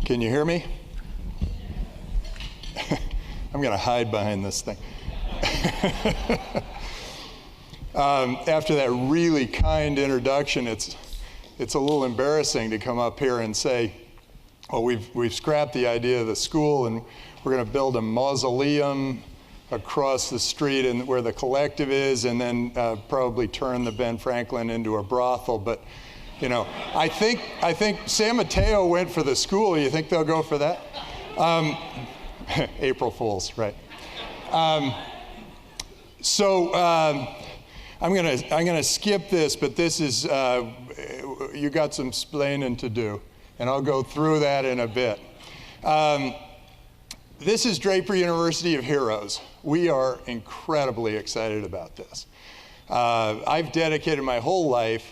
Can you hear me? I'm going to hide behind this thing. After that really kind introduction, it's a little embarrassing to come up here and say, well, we've scrapped the idea of the school and we're going to build a mausoleum across the street and where the collective is, and then probably turn the Ben Franklin into a brothel. But you know, I think San Mateo went for the school. You think they'll go for that? April Fools, right? So I'm gonna skip this, but this is you got some explaining to do, and I'll go through that in a bit. This is Draper University of Heroes. We are incredibly excited about this. I've dedicated my whole life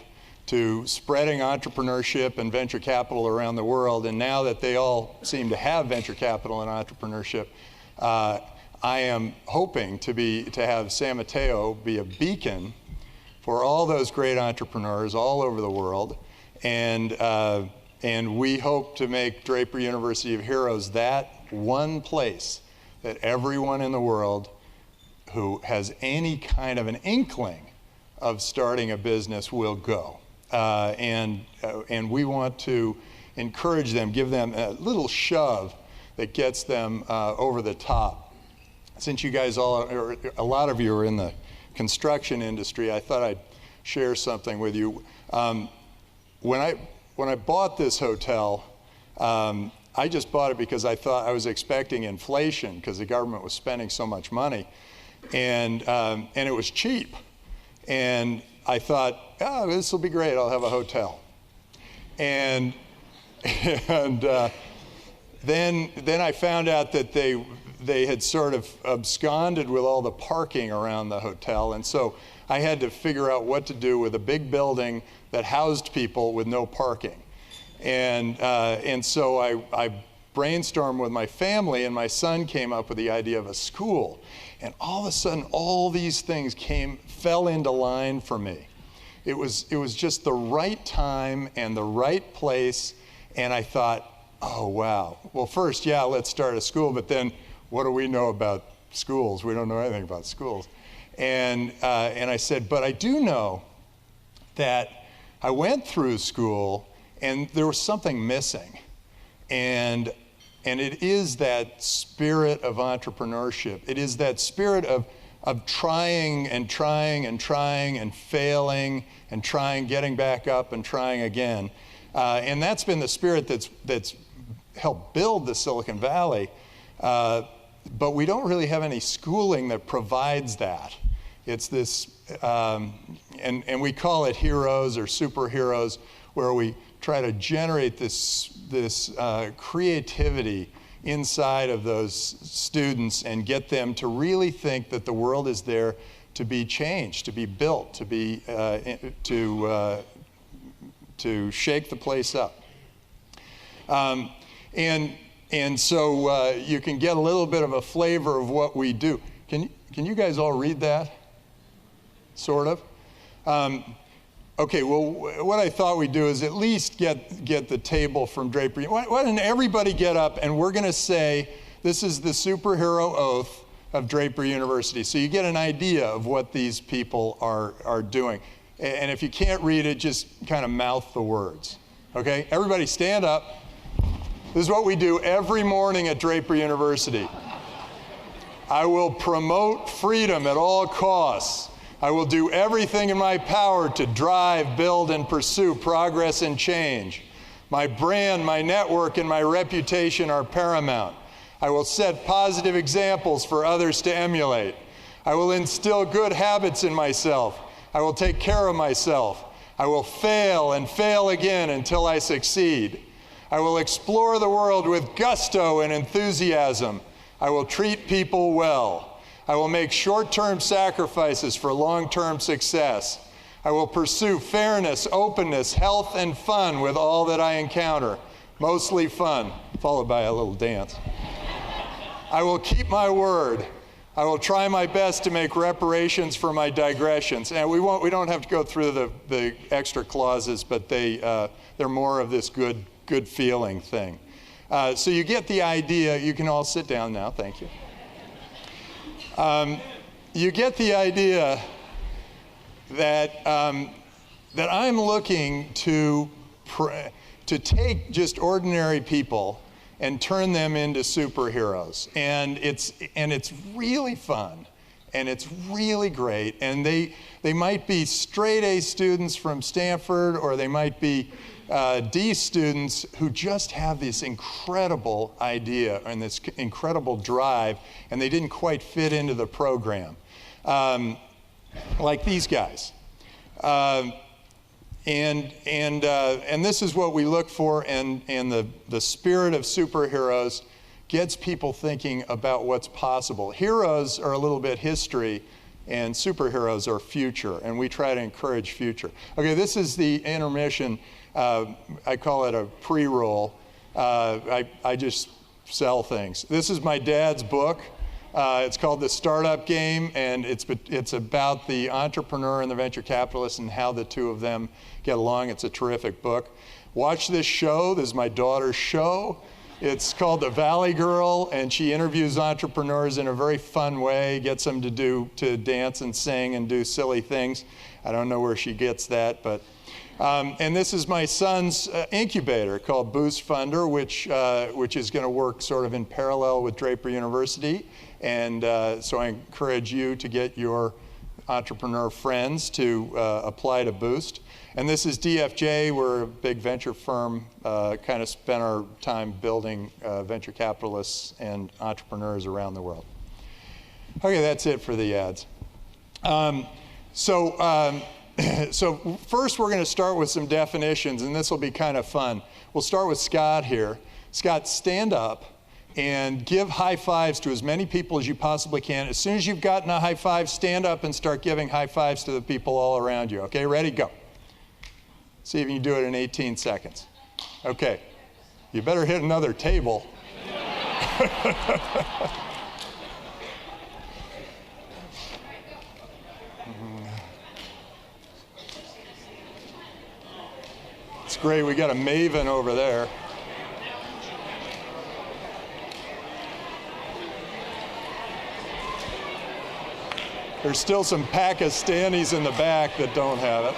to spreading entrepreneurship and venture capital around the world, and now that they all seem to have venture capital and entrepreneurship, I am hoping to have San Mateo be a beacon for all those great entrepreneurs all over the world, and we hope to make Draper University of Heroes that one place that everyone in the world who has any kind of an inkling of starting a business will go. And we want to encourage them, give them a little shove that gets them over the top. Since you guys or a lot of you are in the construction industry, I thought I'd share something with you. When I bought this hotel, I just bought it because I thought I was expecting inflation because the government was spending so much money, and it was cheap. And I thought, oh, this will be great. I'll have a hotel. And then I found out that they had sort of absconded with all the parking around the hotel, and so I had to figure out what to do with a big building that housed people with no parking. And so I brainstormed with my family, and my son came up with the idea of a school. And all of a sudden, all these things fell into line for me. It was just the right time and the right place, and I thought, oh wow. Well, first, yeah, let's start a school, but then what do we know about schools? We don't know anything about schools. And I said, but I do know that I went through school and there was something missing. And it is that spirit of entrepreneurship. It is that spirit of trying and trying and trying and failing and trying, getting back up and trying again. And that's been the spirit that's helped build the Silicon Valley. But we don't really have any schooling that provides that. It's this, and we call it heroes or superheroes, where we try to generate this creativity inside of those students and get them to really think that the world is there to be changed, to be built, to be to shake the place up. And so you can get a little bit of a flavor of what we do. Can you guys all read that? Sort of. Okay, well, what I thought we'd do is at least get the table from Draper. Why don't everybody get up, and we're going to say, this is the superhero oath of Draper University. So you get an idea of what these people are doing. And if you can't read it, just kind of mouth the words. Okay, everybody stand up. This is what we do every morning at Draper University. I will promote freedom at all costs. I will do everything in my power to drive, build, and pursue progress and change. My brand, my network, and my reputation are paramount. I will set positive examples for others to emulate. I will instill good habits in myself. I will take care of myself. I will fail and fail again until I succeed. I will explore the world with gusto and enthusiasm. I will treat people well. I will make short-term sacrifices for long-term success. I will pursue fairness, openness, health, and fun with all that I encounter, mostly fun, followed by a little dance. I will keep my word. I will try my best to make reparations for my digressions. And we don't have to go through the extra clauses, but they're more of this good feeling thing. So you get the idea. You can all sit down now. Thank you. You get the idea that that I'm looking to take just ordinary people and turn them into superheroes, and it's really fun, and it's really great, and they might be straight A students from Stanford, or they might be D students who just have this incredible idea and this incredible drive, and they didn't quite fit into the program, like these guys. And this is what we look for, and the spirit of superheroes gets people thinking about what's possible. Heroes are a little bit history, and superheroes are future, and we try to encourage future. Okay, this is the intermission. I call it a pre-roll. I just sell things. This is my dad's book. It's called The Startup Game, and it's about the entrepreneur and the venture capitalist and how the two of them get along. It's a terrific book. Watch this show. This is my daughter's show. It's called The Valley Girl, and she interviews entrepreneurs in a very fun way, gets them to dance and sing and do silly things. I don't know where she gets that, but and this is my son's incubator called Boost Funder, which is going to work sort of in parallel with Draper University. And so I encourage you to get your entrepreneur friends to apply to Boost. And this is DFJ. We're a big venture firm, kind of spend our time building venture capitalists and entrepreneurs around the world. Okay, that's it for the ads. So first we're going to start with some definitions, and this will be kind of fun. We'll start with Scott here. Scott, stand up and give high fives to as many people as you possibly can. As soon as you've gotten a high five, stand up and start giving high fives to the people all around you. Okay, ready? Go. See if you can do it in 18 seconds. Okay. You better hit another table. It's great. We got a maven over there. There's still some Pakistanis in the back that don't have it.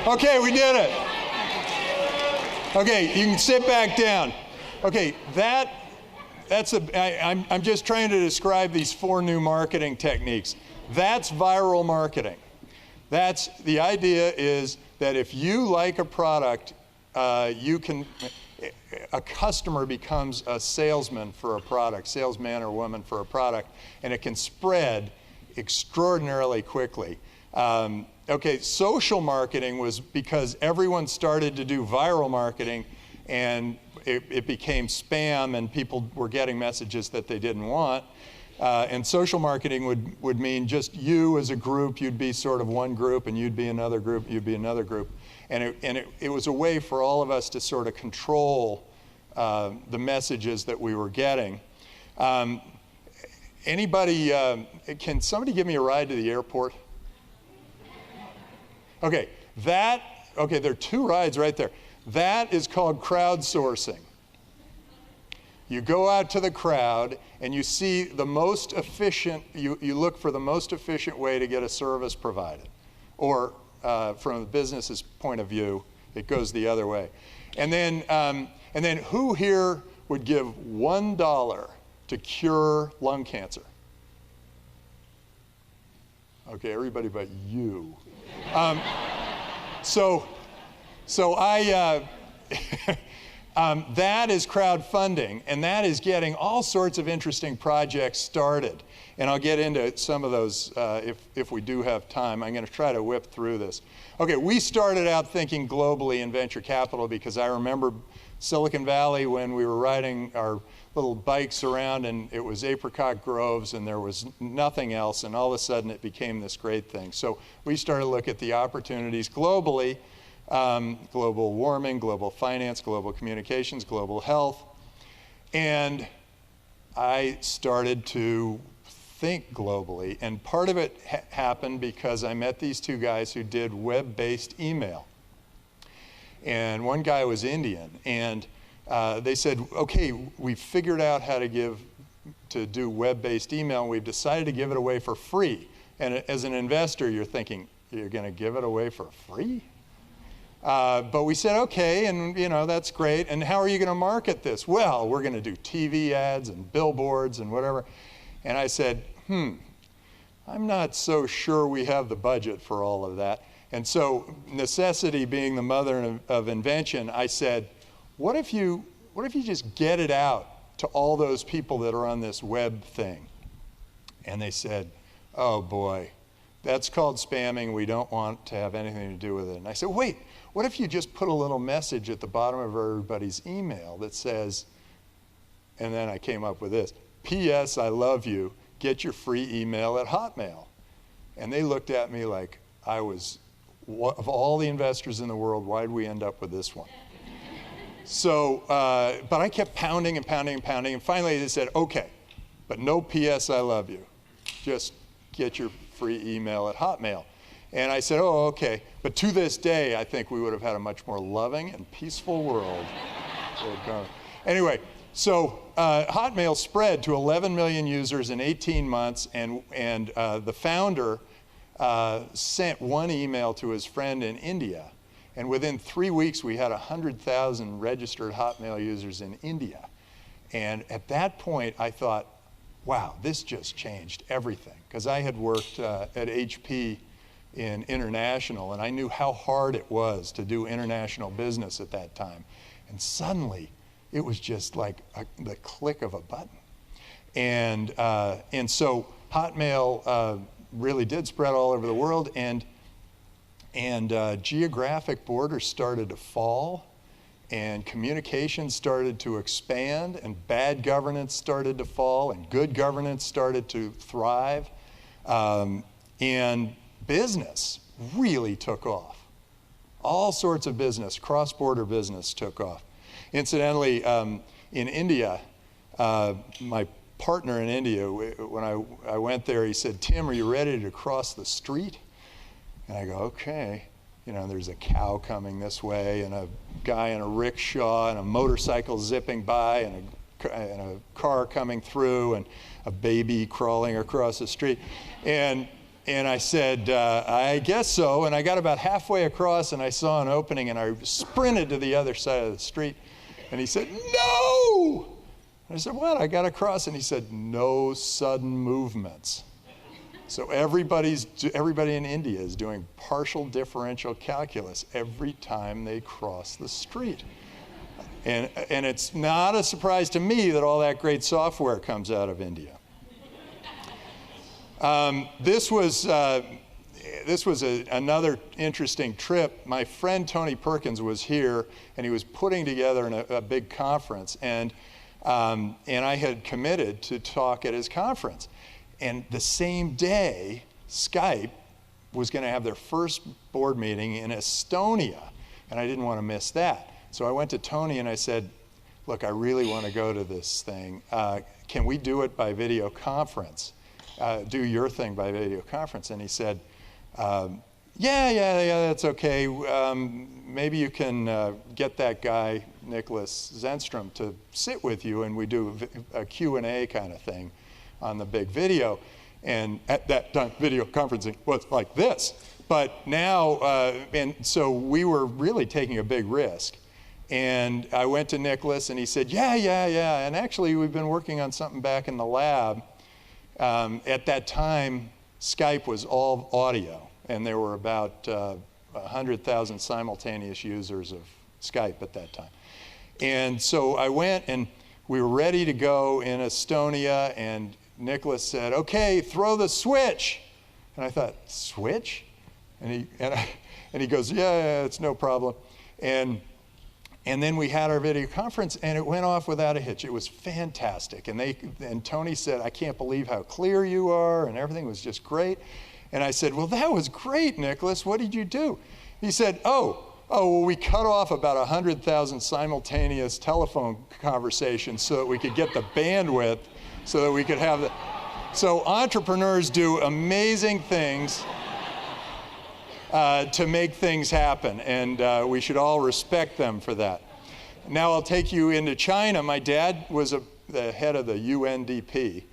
Okay, we did it. Okay, you can sit back down. Okay, I'm just trying to describe these 4 new marketing techniques. That's viral marketing. The idea is that if you like a product, a customer becomes a salesman for a product, salesman or woman for a product, and it can spread extraordinarily quickly. Okay, social marketing was because everyone started to do viral marketing, and it became spam, and people were getting messages that they didn't want. And social marketing would mean just you as a group, you'd be sort of one group, and you'd be another group, you'd be another group. And it was a way for all of us to sort of control the messages that we were getting. Can somebody give me a ride to the airport? Okay, there are 2 rides right there. That is called crowdsourcing. You go out to the crowd and you see the most efficient, you look for the most efficient way to get a service provided. Or from the business's point of view, it goes the other way. And then who here would give $1 to cure lung cancer? Okay, everybody but you. That is crowdfunding, and that is getting all sorts of interesting projects started. And I'll get into some of those if we do have time. I'm going to try to whip through this. Okay, we started out thinking globally in venture capital because I remember Silicon Valley when we were riding our little bikes around and it was apricot groves and there was nothing else, and all of a sudden it became this great thing. So we started to look at the opportunities globally, global warming, global finance, global communications, global health, and I started to think globally, and part of it happened because I met these 2 guys who did web-based email. and one guy was Indian, and they said, okay, we figured out how to do web-based email, and we've decided to give it away for free. And as an investor, you're thinking, you're going to give it away for free? But we said, okay, and that's great. And how are you going to market this? Well, we're going to do TV ads and billboards and whatever. And I said, I'm not so sure we have the budget for all of that. And so, necessity being the mother of invention, I said, what if you just get it out to all those people that are on this web thing? And they said, oh boy, that's called spamming. We don't want to have anything to do with it. And I said, wait, what if you just put a little message at the bottom of everybody's email that says, and then I came up with this, P.S. I love you, get your free email at Hotmail. And they looked at me like I was, of all the investors in the world, why did we end up with this one? So, but I kept pounding and pounding and pounding, and finally they said, okay, but no P.S. I love you, just get your free email at Hotmail. And I said, oh, okay. But to this day, I think we would have had a much more loving and peaceful world. Anyway, so Hotmail spread to 11 million users in 18 months, and the founder sent one email to his friend in India. And within 3 weeks, we had 100,000 registered Hotmail users in India. And at that point, I thought, wow, this just changed everything. Because I had worked at HP in international, and I knew how hard it was to do international business at that time. And suddenly, it was just like the click of a button. And so Hotmail really did spread all over the world, and geographic borders started to fall, and communication started to expand, and bad governance started to fall, and good governance started to thrive. And business really took off. All sorts of business, cross-border business took off. Incidentally, in India, my partner in India, when I went there, he said, Tim, are you ready to cross the street? And I go, okay. There's a cow coming this way, and a guy in a rickshaw, and a motorcycle zipping by, and a car coming through, and a baby crawling across the street. And I said, I guess so. And I got about halfway across, and I saw an opening, and I sprinted to the other side of the street. And he said, no! And I said, what? I got across. And he said, no sudden movements. So everybody in India is doing partial differential calculus every time they cross the street. And it's not a surprise to me that all that great software comes out of India. This was another interesting trip. My friend Tony Perkins was here, and he was putting together a big conference, and I had committed to talk at his conference. And the same day, Skype was going to have their first board meeting in Estonia, and I didn't want to miss that. So I went to Tony and I said, look, I really want to go to this thing. Can we do it by video conference? Do your thing by video conference. And he said, yeah, that's okay. Maybe you can get that guy, Nicholas Zenstrom, to sit with you, and we do a Q&A kind of thing on the big video. And at that time, video conferencing was like this. But now, and so we were really taking a big risk. And I went to Nicholas, and he said, yeah. And actually, we've been working on something back in the lab. At that time, Skype was all audio, and there were about 100,000 simultaneous users of Skype at that time. And so I went, and we were ready to go in Estonia, and Nicholas said, okay, throw the switch. And I thought, switch? And he goes, yeah, it's no problem. And then we had our video conference, and it went off without a hitch. It was fantastic. And Tony said, I can't believe how clear you are, and everything was just great. And I said, well, that was great, Nicholas. What did you do? He said, well, we cut off about 100,000 simultaneous telephone conversations so that we could get the bandwidth, so that we could have the... So entrepreneurs do amazing things. to make things happen, and we should all respect them for that. Now I'll take you into China. My dad was the head of the UNDP,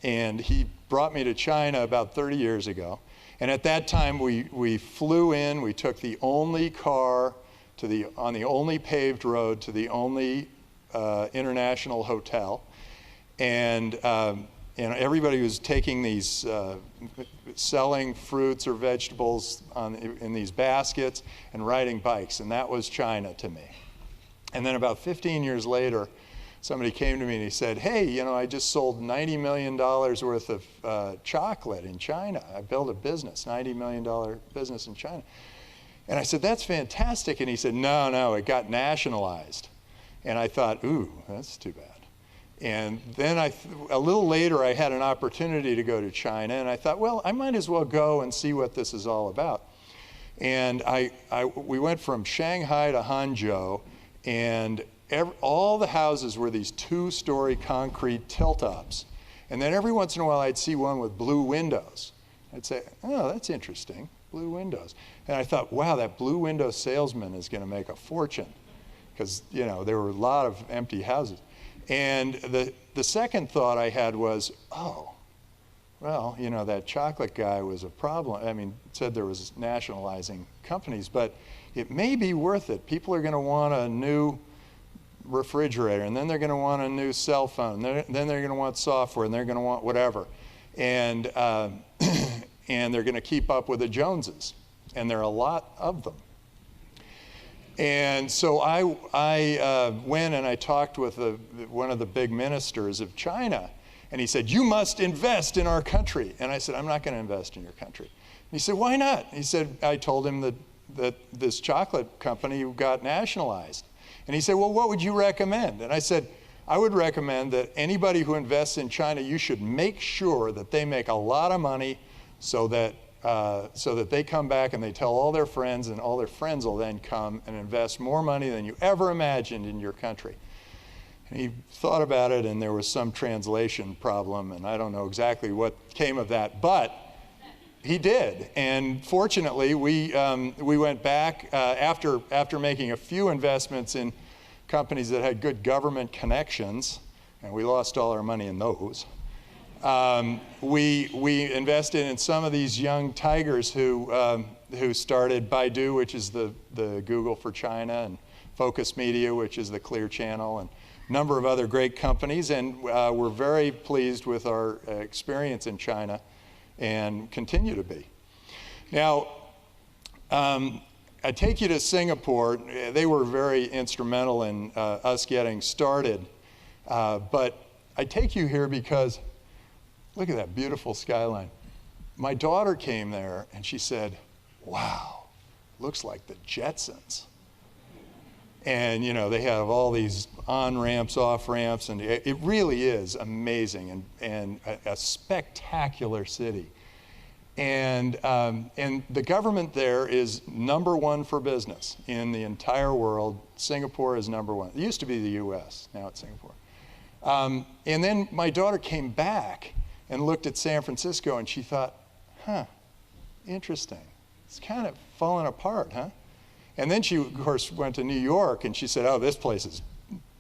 and he brought me to China about 30 years ago. And at that time, we flew in. We took the only car on the only paved road to the only international hotel, and everybody was taking these, selling fruits or vegetables in these baskets and riding bikes, and that was China to me. And then about 15 years later, somebody came to me and he said, hey, I just sold $90 million worth of chocolate in China. I built a business, $90 million business in China. And I said, that's fantastic. And he said, no, it got nationalized. And I thought, ooh, that's too bad. And then a little later, I had an opportunity to go to China. And I thought, well, I might as well go and see what this is all about. And we went from Shanghai to Hangzhou, and all the houses were these 2-story concrete tilt-ups. And then every once in a while, I'd see one with blue windows. I'd say, oh, that's interesting, blue windows. And I thought, wow, that blue window salesman is going to make a fortune, because there were a lot of empty houses. And the second thought I had was, oh, well, that chocolate guy was a problem. I mean, said there was nationalizing companies, but it may be worth it. People are going to want a new refrigerator, and then they're going to want a new cell phone, then they're going to want software, and they're going to want whatever. And, and they're going to keep up with the Joneses, and there are a lot of them. And so I went and I talked with one of the big ministers of China, and he said, you must invest in our country. And I said, I'm not going to invest in your country. And he said, why not? He said, I told him that this chocolate company got nationalized. And he said, well, what would you recommend? And I said, I would recommend that anybody who invests in China, you should make sure that they make a lot of money so that they come back and they tell all their friends, and all their friends will then come and invest more money than you ever imagined in your country. And he thought about it, and there was some translation problem, and I don't know exactly what came of that, but he did. And fortunately, we went back after making a few investments in companies that had good government connections, and we lost all our money in those. We invested in some of these young tigers who started Baidu, which is the Google for China, and Focus Media, which is the Clear Channel, and a number of other great companies. And we're very pleased with our experience in China and continue to be. Now, I take you to Singapore. They were very instrumental in us getting started. But I take you here because look at that beautiful skyline. My daughter came there and she said, wow, looks like the Jetsons. And they have all these on-ramps, off-ramps, and it really is amazing and a spectacular city. And the government there is #1 for business in the entire world. Singapore is #1. It used to be the US, now it's Singapore. And then my daughter came back and looked at San Francisco, and she thought, huh, interesting. It's kind of falling apart, huh? And then she, of course, went to New York, and she said, oh, this place is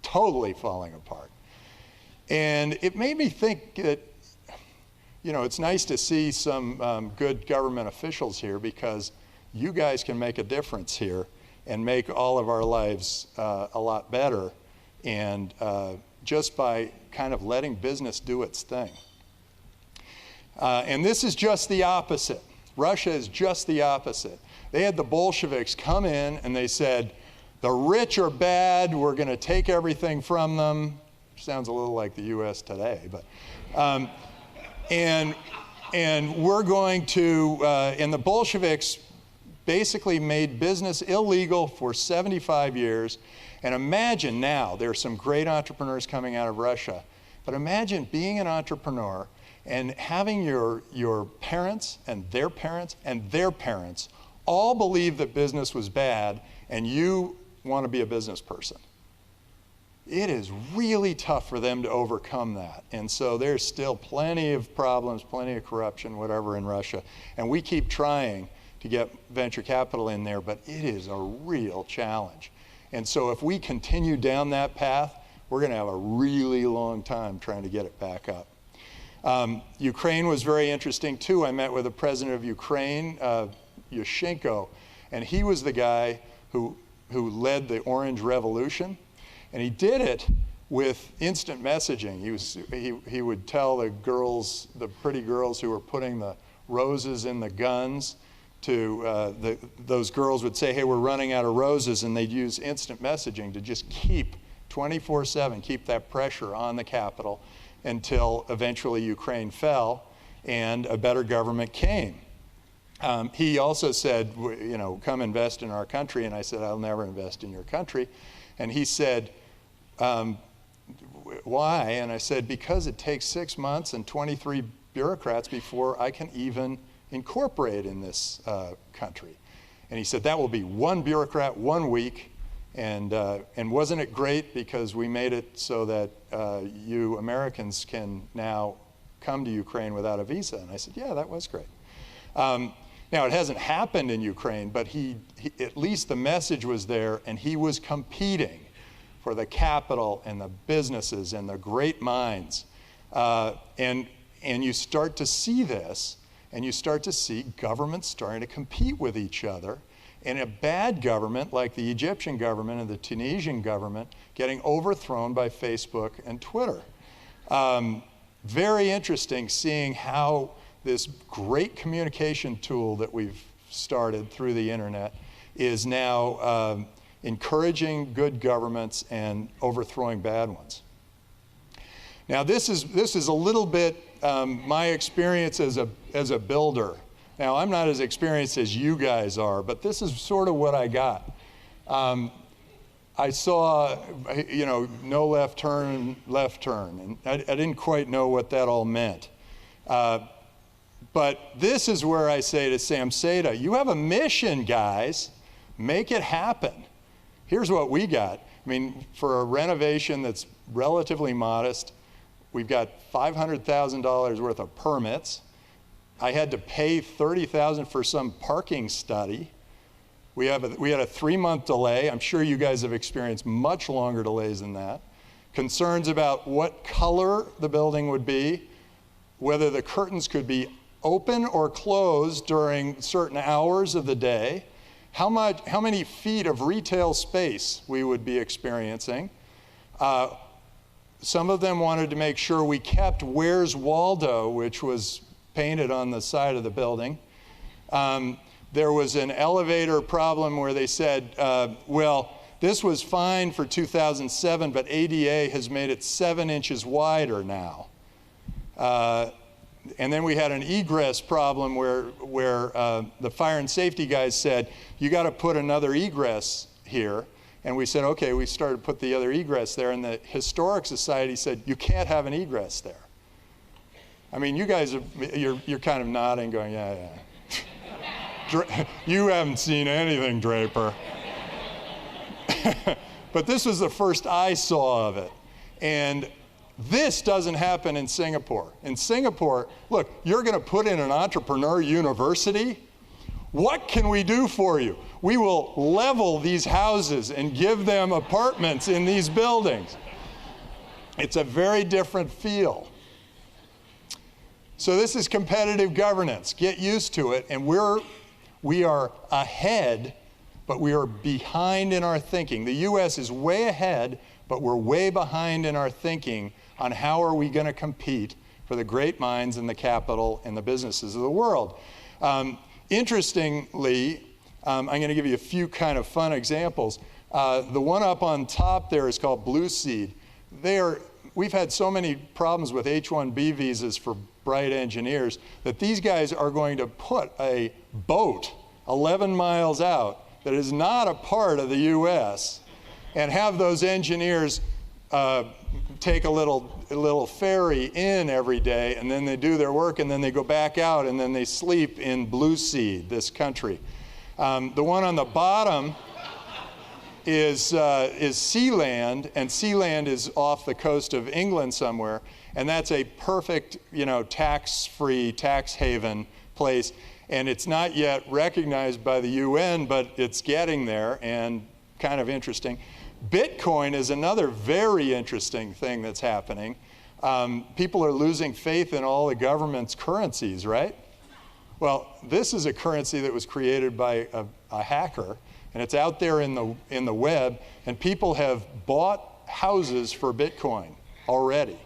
totally falling apart. And it made me think that, it's nice to see some good government officials here, because you guys can make a difference here and make all of our lives a lot better, and just by kind of letting business do its thing. And this is just the opposite. Russia is just the opposite. They had the Bolsheviks come in and they said, the rich are bad, we're going to take everything from them. Sounds a little like the US today, but and we're going to, and the Bolsheviks basically made business illegal for 75 years. And imagine now, there are some great entrepreneurs coming out of Russia, but imagine being an entrepreneur and having your parents and their parents and their parents all believe that business was bad, and you want to be a business person. It is really tough for them to overcome that. And so there's still plenty of problems, plenty of corruption, whatever, in Russia. And we keep trying to get venture capital in there, but it is a real challenge. And so if we continue down that path, we're going to have a really long time trying to get it back up. Ukraine was very interesting too. I met with the president of Ukraine, Yushchenko, and he was the guy who led the Orange Revolution, and he did it with instant messaging. He would tell the girls, the pretty girls who were putting the roses in the guns, those girls would say, hey, we're running out of roses, and they'd use instant messaging to just keep 24/7, keep that pressure on the capital until eventually Ukraine fell and a better government came. He also said, you know, come invest in our country, and I said, I'll never invest in your country. And he said, why? And I said, because it takes 6 months and 23 bureaucrats before I can even incorporate in this country. And he said, that will be one bureaucrat, 1 week. And wasn't it great because we made it so that you Americans can now come to Ukraine without a visa? And I said, yeah, that was great. Now, it hasn't happened in Ukraine, but he at least the message was there, and he was competing for the capital and the businesses and the great minds. And you start to see this, and you start to see governments starting to compete with each other, and a bad government like the Egyptian government and the Tunisian government getting overthrown by Facebook and Twitter. Very interesting seeing how this great communication tool that we've started through the internet is now encouraging good governments and overthrowing bad ones. Now this is a little bit my experience as a builder. Now I'm not as experienced as you guys are, but this is sort of what I got. I saw, you know, no left turn, and I didn't quite know what that all meant. But this is where I say to SAMCEDA, you have a mission, guys. Make it happen. Here's what we got. I mean, for a renovation that's relatively modest, we've got $500,000 worth of permits. I had to pay $30,000 for some parking study. We had a 3-month delay. I'm sure you guys have experienced much longer delays than that. Concerns about what color the building would be, whether the curtains could be open or closed during certain hours of the day, how many feet of retail space we would be experiencing. Some of them wanted to make sure we kept Where's Waldo, which was painted on the side of the building. There was an elevator problem where they said, well, this was fine for 2007, but ADA has made it 7 inches wider now. And then we had an egress problem where the fire and safety guys said, you got to put another egress here. And we said, okay, we started to put the other egress there, and the Historic Society said, you can't have an egress there. I mean, you guys, you're kind of nodding, going, yeah, yeah. You haven't seen anything, Draper. But this was the first I saw of it. And this doesn't happen in Singapore. In Singapore, look, you're going to put in an entrepreneur university. What can we do for you? We will level these houses and give them apartments in these buildings. It's a very different feel. So this is competitive governance. Get used to it. And we are ahead, but we are behind in our thinking. The U.S. is way ahead, but we're way behind in our thinking on how are we going to compete for the great minds and the capital and the businesses of the world. Interestingly, I'm going to give you a few kind of fun examples. The one up on top there is called Blue Seed. We've had so many problems with H-1B visas for bright engineers that these guys are going to put a boat 11 miles out that is not a part of the U.S. and have those engineers take a little ferry in every day, and then they do their work, and then they go back out, and then they sleep in Blue Seed, this country. The one on the bottom is Sealand, and Sealand is off the coast of England somewhere, and that's a perfect, tax-free, tax haven place. And it's not yet recognized by the UN, but it's getting there, and kind of interesting. Bitcoin is another very interesting thing that's happening. People are losing faith in all the government's currencies, right? Well, this is a currency that was created by a hacker, and it's out there in the web, and people have bought houses for Bitcoin already.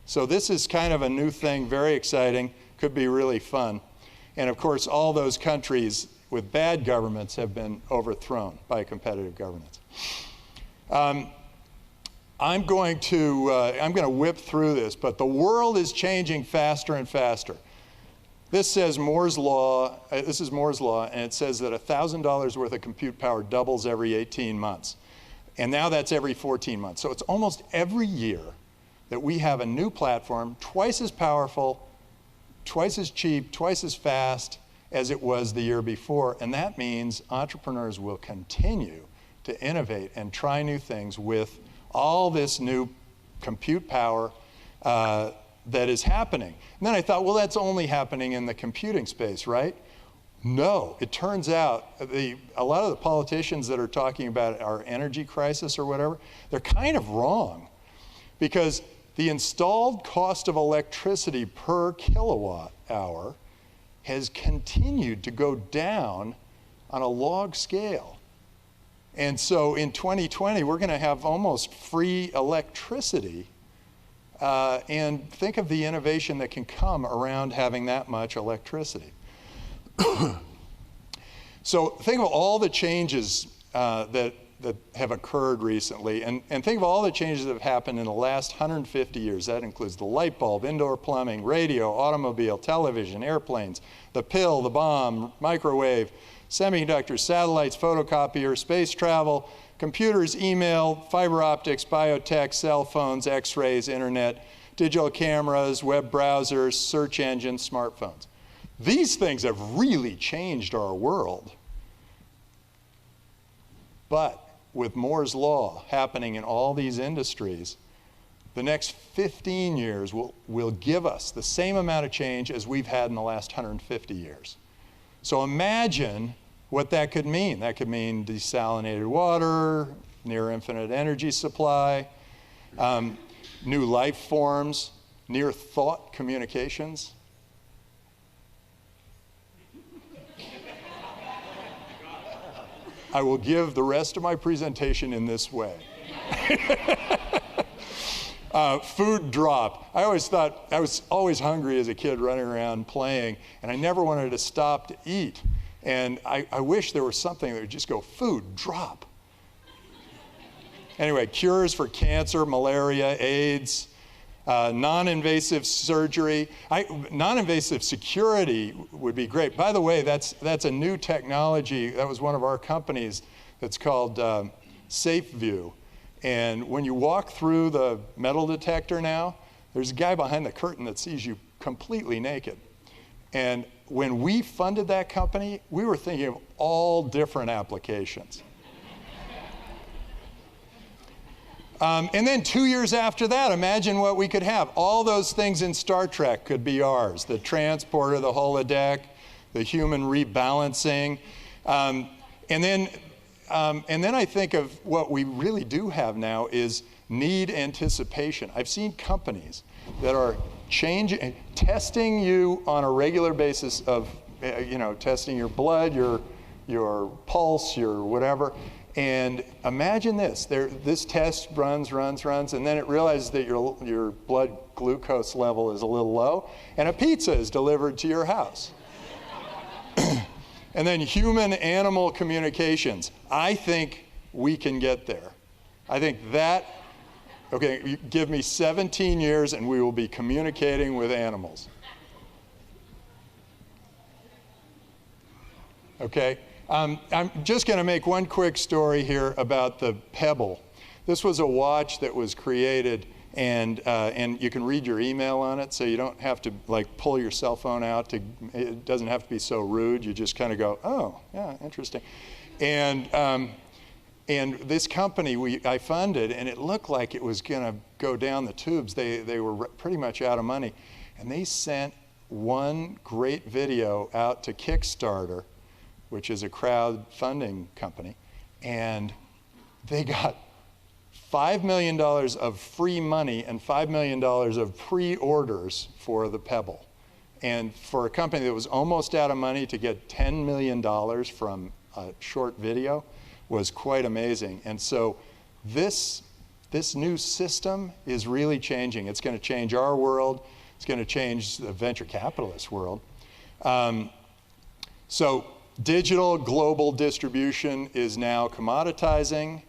So this is kind of a new thing, very exciting, could be really fun. And of course, all those countries with bad governments have been overthrown by competitive governments. I'm going to whip through this, but the world is changing faster and faster. This says Moore's Law, this is Moore's Law, and it says that $1,000 worth of compute power doubles every 18 months. And now that's every 14 months. So it's almost every year that we have a new platform, twice as powerful, twice as cheap, twice as fast as it was the year before. And that means entrepreneurs will continue to innovate and try new things with all this new compute power that is happening. And then I thought, well, that's only happening in the computing space, right? No, it turns out a lot of the politicians that are talking about our energy crisis or whatever, they're kind of wrong, because the installed cost of electricity per kilowatt hour has continued to go down on a log scale. And so in 2020, we're going to have almost free electricity. And think of the innovation that can come around having that much electricity. So think of all the changes that have occurred recently, and think of all the changes that have happened in the last 150 years. That includes the light bulb, indoor plumbing, radio, automobile, television, airplanes, the pill, the bomb, microwave, semiconductors, satellites, photocopier, space travel, computers, email, fiber optics, biotech, cell phones, x-rays, internet, digital cameras, web browsers, search engines, smartphones. These things have really changed our world. But with Moore's Law happening in all these industries, the next 15 years will give us the same amount of change as we've had in the last 150 years. So imagine what that could mean. That could mean desalinated water, near infinite energy supply, new life forms, near thought communications. I will give the rest of my presentation in this way. Food drop. I always thought, I was always hungry as a kid running around playing, and I never wanted to stop to eat. And I wish there was something that would just go, food drop. Anyway, cures for cancer, malaria, AIDS, non-invasive surgery. Non-invasive security would be great. By the way, that's a new technology. That was one of our companies that's called SafeView. And when you walk through the metal detector now, there's a guy behind the curtain that sees you completely naked. And when we funded that company, we were thinking of all different applications. And then 2 years after that, imagine what we could have. All those things in Star Trek could be ours. The transporter, the holodeck, the human rebalancing. And then I think of what we really do have now is need anticipation. I've seen companies that are testing you on a regular basis of, testing your blood, your pulse, your whatever. And imagine this, this test runs, and then it realizes that your blood glucose level is a little low, and a pizza is delivered to your house. And then human-animal communications. I think we can get there. I think that, okay, give me 17 years and we will be communicating with animals. Okay? I'm just going to make one quick story here about the Pebble. This was a watch that was created, and you can read your email on it, so you don't have to pull your cell phone out. It doesn't have to be so rude. You just kind of go, oh, yeah, interesting. And this company I funded, and it looked like it was going to go down the tubes. They were pretty much out of money, and they sent one great video out to Kickstarter, which is a crowdfunding company, and they got $5 million of free money and $5 million of pre-orders for the Pebble. And for a company that was almost out of money, to get $10 million from a short video was quite amazing. And so this new system is really changing. It's going to change our world. It's going to change the venture capitalist world. So digital global distribution is now commoditizing.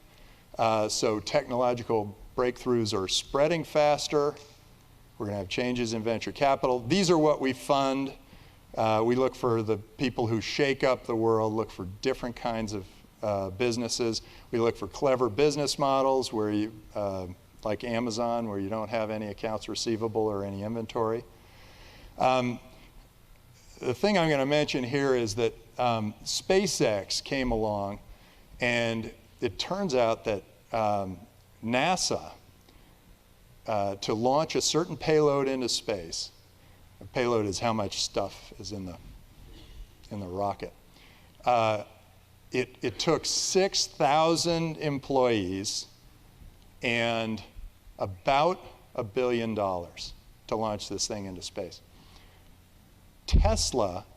So technological breakthroughs are spreading faster. We're going to have changes in venture capital. These are what we fund. We look for the people who shake up the world, look for different kinds of businesses. We look for clever business models where you, like Amazon, where you don't have any accounts receivable or any inventory. The thing I'm going to mention here is that SpaceX came along, and it turns out that NASA, to launch a certain payload into space, a payload is how much stuff is in the rocket, it took 6,000 employees and about $1 billion to launch this thing into space.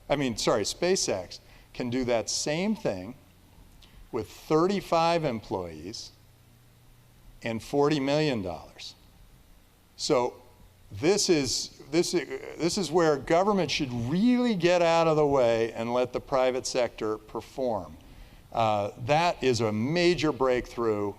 SpaceX can do that same thing with 35 employees and $40 million. So this is where government should really get out of the way and let the private sector perform. That is a major breakthrough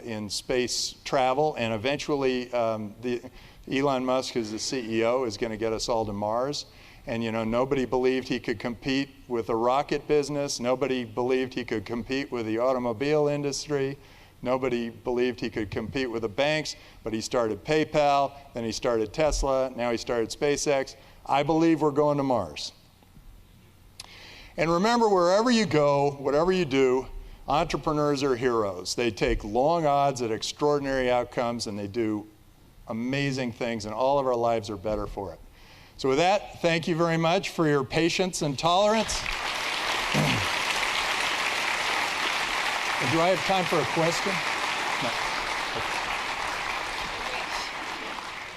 in space travel, and eventually Elon Musk, as the CEO, is going to get us all to Mars. And nobody believed he could compete with the rocket business. Nobody believed he could compete with the automobile industry. Nobody believed he could compete with the banks, but he started PayPal, then he started Tesla, now he started SpaceX. I believe we're going to Mars. And remember, wherever you go, whatever you do, entrepreneurs are heroes. They take long odds at extraordinary outcomes, and they do amazing things, and all of our lives are better for it. So with that, thank you very much for your patience and tolerance. Do I have time for a question? No. Okay.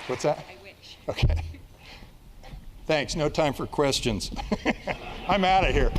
What's that? I wish. Okay. Thanks. No time for questions. I'm out of here.